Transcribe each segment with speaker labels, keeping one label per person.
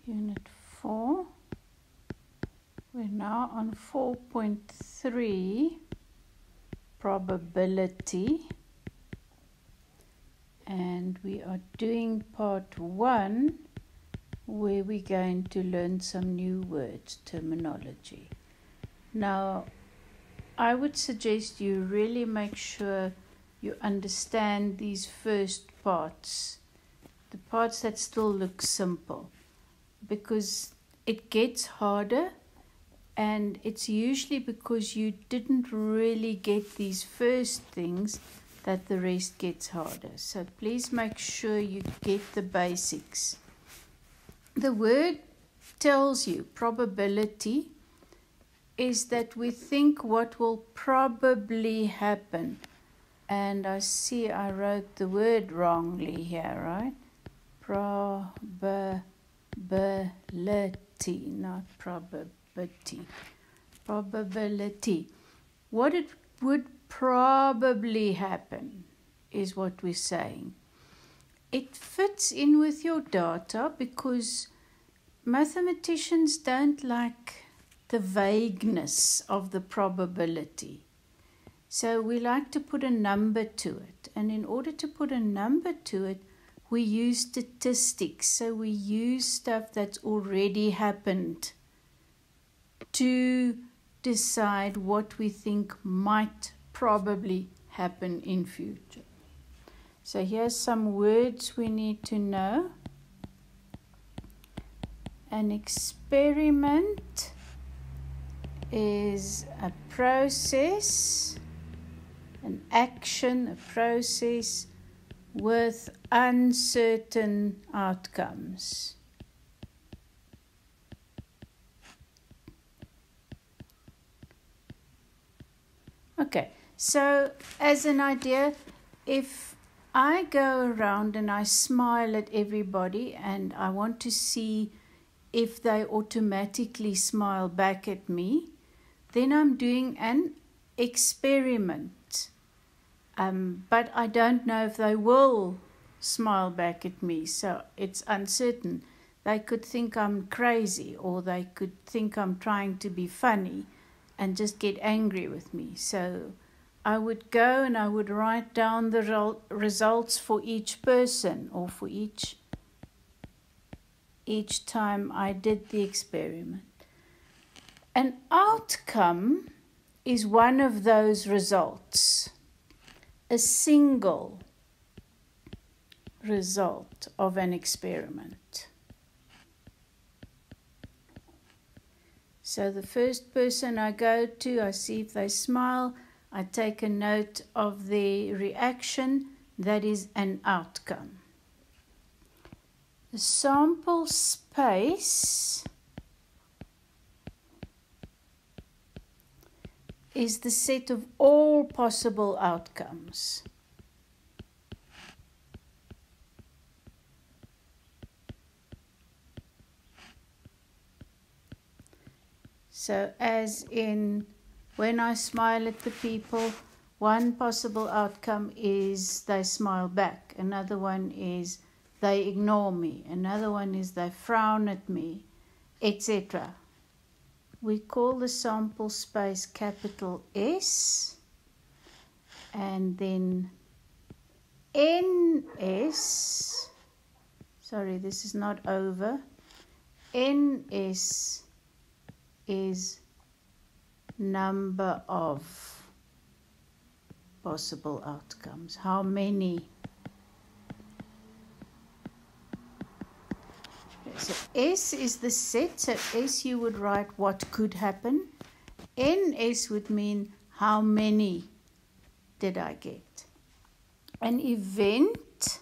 Speaker 1: Unit 4. We're now on 4.3, probability. And we are doing part 1, where we're going to learn some new words, terminology. Now, I would suggest you really make sure you understand these first parts, the parts that still look simple, because it gets harder, and it's usually because you didn't really get these first things that the rest gets harder. So please make sure you get the basics. The word tells you probability is that we think what will probably happen. And I see I wrote the word wrongly here, right? Probability, not probability. Probability. What it would probably happen is what we're saying. It fits in with your data because mathematicians don't like the vagueness of the probability. So we like to put a number to it. And in order to put a number to it, we use statistics. So we use stuff that's already happened to decide what we think might probably happen in future. So here's some words we need to know. An experiment is a process, an action, a process with uncertain outcomes. Okay, so as an idea, if I go around and I smile at everybody and I want to see if they automatically smile back at me, then I'm doing an experiment. But I don't know if they will smile back at me, so it's uncertain. They could think I'm crazy, or they could think I'm trying to be funny and just get angry with me. So I would go and I would write down the results for each person, or for each time I did the experiment. An outcome is one of those results, a single result of an experiment. So the first person I go to, I see if they smile, I take a note of their reaction. That is an outcome. The sample space is the set of all possible outcomes. So as in, when I smile at the people, one possible outcome is they smile back. Another one is they ignore me. Another one is they frown at me, etc. We call the sample space capital S, and then NS, sorry, this is not over, NS is number of possible outcomes. How many? So S is the set. So S you would write what could happen. NS would mean how many did I get. An event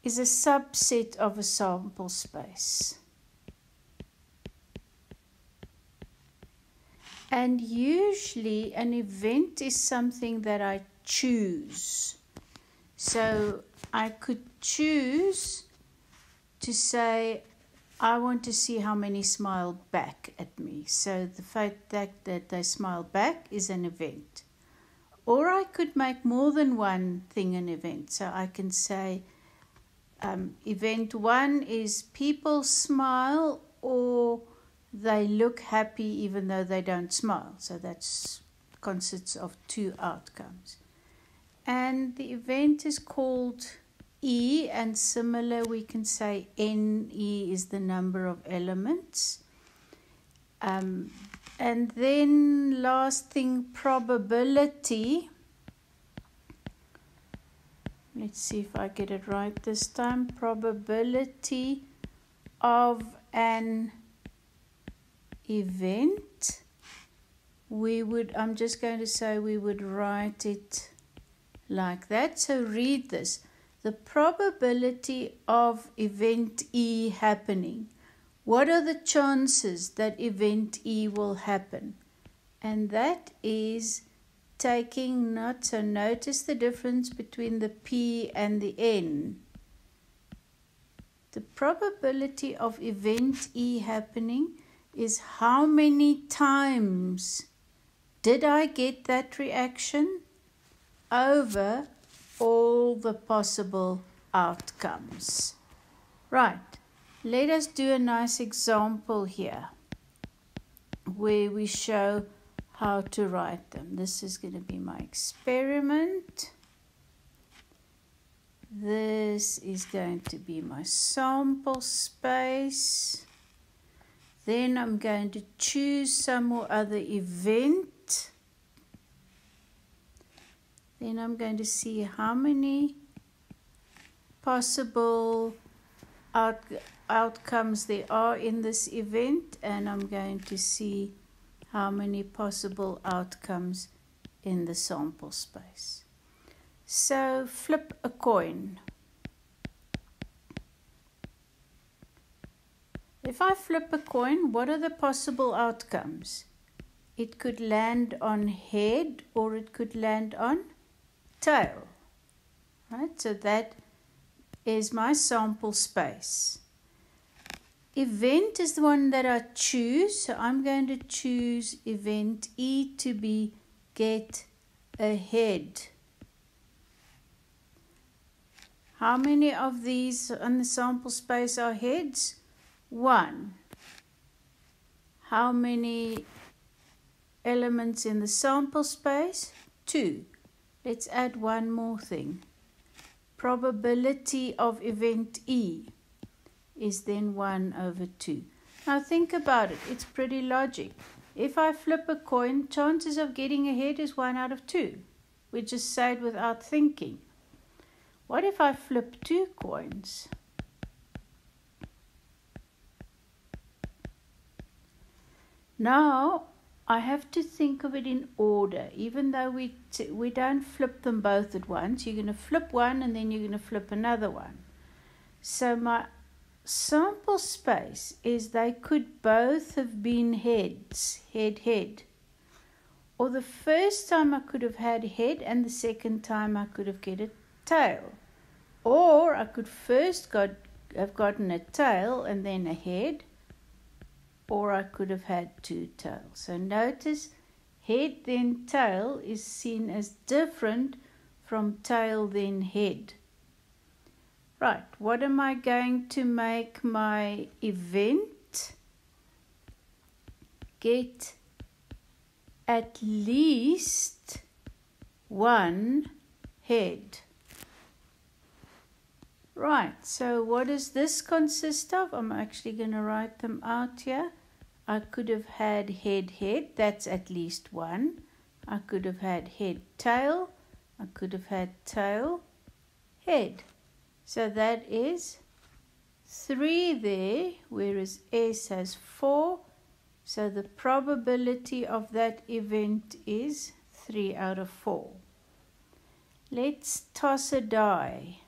Speaker 1: is a subset of a sample space. And usually an event is something that I choose. So I could choose to say, I want to see how many smile back at me. So the fact that they smile back is an event. Or I could make more than one thing an event. So I can say, event 1 is people smile or they look happy even though they don't smile. So that consists of 2 outcomes. And the event is called E, and similar we can say NE is the number of elements. And then last thing, probability. Let's see if I get it right this time. Probability of an event. I'm just going to say we would write it like that. So read this. The probability of event E happening. What are the chances that event E will happen? And that is taking not, so notice the difference between the P and the N. The probability of event E happening is how many times did I get that reaction over all the possible outcomes. Right, let us do a nice example here where we show how to write them. This is going to be my experiment. This is going to be my sample space. Then I'm going to choose some or other event. Then I'm going to see how many possible outcomes there are in this event, and I'm going to see how many possible outcomes in the sample space. So flip a coin. If I flip a coin, what are the possible outcomes? It could land on head or it could land on tail. Right? So that is my sample space. Event is the one that I choose. So I'm going to choose event E to be get a head. How many of these on the sample space are heads? 1. How many elements in the sample space? 2. Let's add one more thing. Probability of event E is then 1 over 2. Now think about it. It's pretty logic. If I flip a coin, chances of getting a head is 1 out of 2. We just say it without thinking. What if I flip 2 coins? Now I have to think of it in order. Even though we don't flip them both at once, you're going to flip one and then you're going to flip another one. So my sample space is they could both have been heads, head. Or the first time I could have had head and the second time I could have get a tail. Or I could first have gotten a tail and then a head. Or I could have had 2 tails. So notice head then tail is seen as different from tail then head. Right, what am I going to make my event? Get at least 1 head. Right, so what does this consist of? I'm actually going to write them out here. I could have had head, that's at least 1. I could have had head, tail. I could have had tail, head. So that is 3 there, whereas S has 4. So the probability of that event is 3 out of 4. Let's toss a die.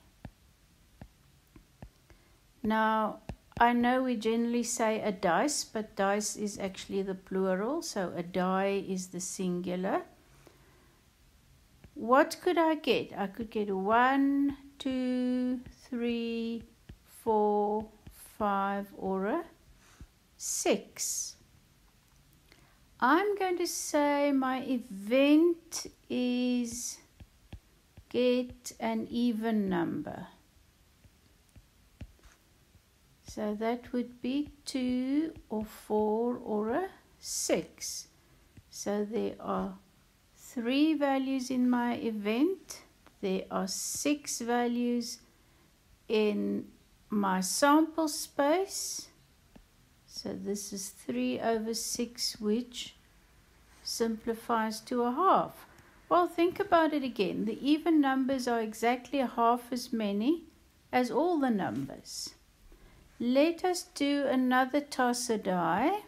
Speaker 1: Now, I know we generally say a dice, but dice is actually the plural, so a die is the singular. What could I get? I could get a 1, 2, 3, 4, 5, or a 6. I'm going to say my event is get an even number. So that would be 2 or 4 or a 6. So there are 3 values in my event. There are 6 values in my sample space. So this is 3 over 6, which simplifies to a half. Well, think about it again. The even numbers are exactly half as many as all the numbers. Let us do another toss a die.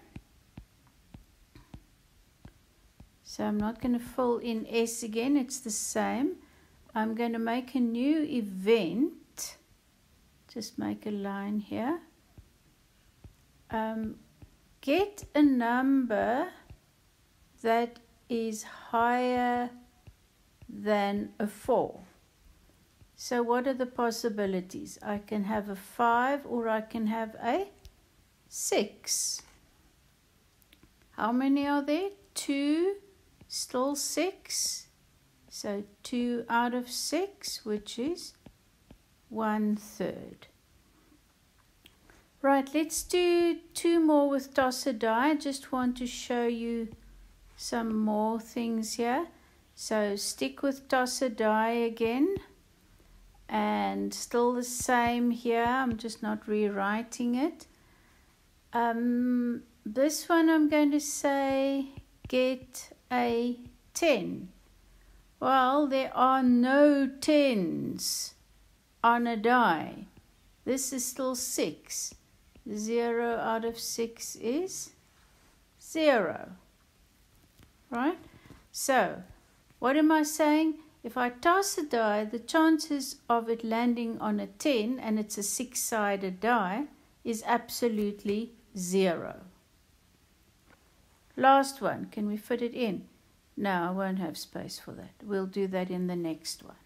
Speaker 1: So I'm not going to fill in S again. It's the same. I'm going to make a new event. Just make a line here. Get a number that is higher than a 4. So what are the possibilities? I can have a 5 or I can have a 6. How many are there? 2, still 6. So 2 out of 6, which is 1/3. Right, let's do 2 more with toss a die. I just want to show you some more things here. So stick with toss a die again. And still the same here. I'm just not rewriting it. This one I'm going to say get a 10. Well, there are no 10s on a die. This is still 6. 0 out of 6 is 0. Right? So, what am I saying? If I toss a die, the chances of it landing on a 10, and it's a 6-sided die, is absolutely 0. Last one. Can we fit it in? No, I won't have space for that. We'll do that in the next one.